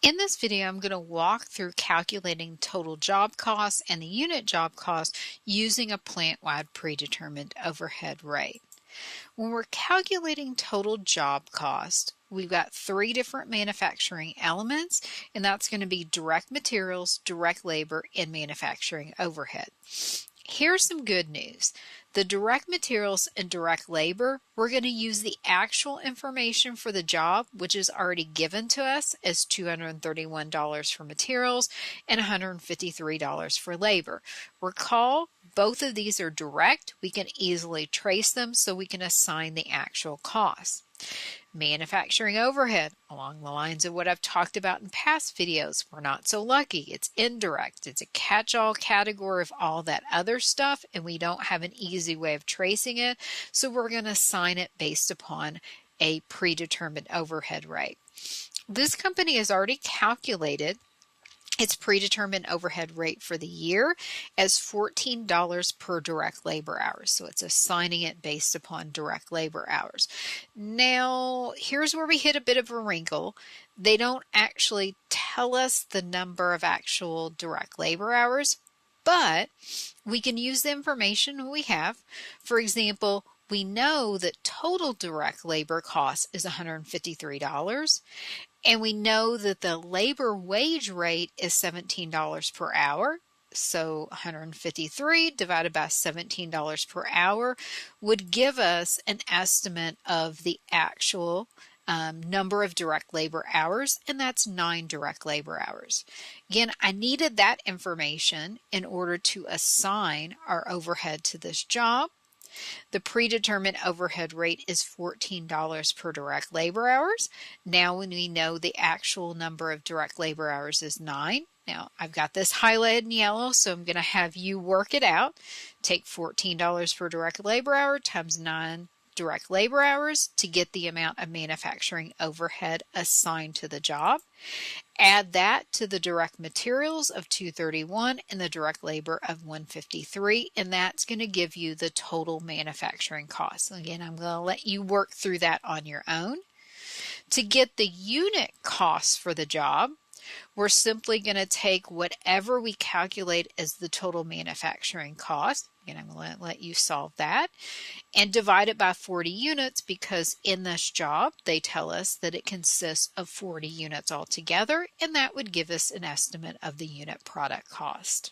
In this video, I'm going to walk through calculating total job costs and the unit job cost using a plant-wide predetermined overhead rate. When we're calculating total job cost, we've got three different manufacturing elements, and that's going to be direct materials, direct labor, and manufacturing overhead. Here's some good news. The direct materials and direct labor, we're going to use the actual information for the job, which is already given to us as $231 for materials and $153 for labor. Recall, both of these are direct. We can easily trace them so we can assign the actual cost. Manufacturing overhead, along the lines of what I've talked about in past videos, we're not so lucky. It's indirect. It's a catch-all category of all that other stuff, and we don't have an easy way of tracing it, so we're going to assign it based upon a predetermined overhead rate. This company has already calculated its predetermined overhead rate for the year as $14 per direct labor hours. So it's assigning it based upon direct labor hours. Now, here's where we hit a bit of a wrinkle. They don't actually tell us the number of actual direct labor hours, but we can use the information we have. For example, we know that total direct labor cost is $153. And we know that the labor wage rate is $17 per hour. So 153 divided by $17 per hour would give us an estimate of the actual number of direct labor hours, and that's 9 direct labor hours. Again, I needed that information in order to assign our overhead to this job. The predetermined overhead rate is $14 per direct labor hours. Now when we know the actual number of direct labor hours is 9. Now I've got this highlighted in yellow, so I'm going to have you work it out. Take $14 per direct labor hour times 9 direct labor hours to get the amount of manufacturing overhead assigned to the job. Add that to the direct materials of $231 and the direct labor of $153, and that's going to give you the total manufacturing cost. Again, I'm going to let you work through that on your own. To get the unit cost for the job, we're simply going to take whatever we calculate as the total manufacturing cost. Again, I'm going to let you solve that and divide it by 40 units because in this job, they tell us that it consists of 40 units altogether, and that would give us an estimate of the unit product cost.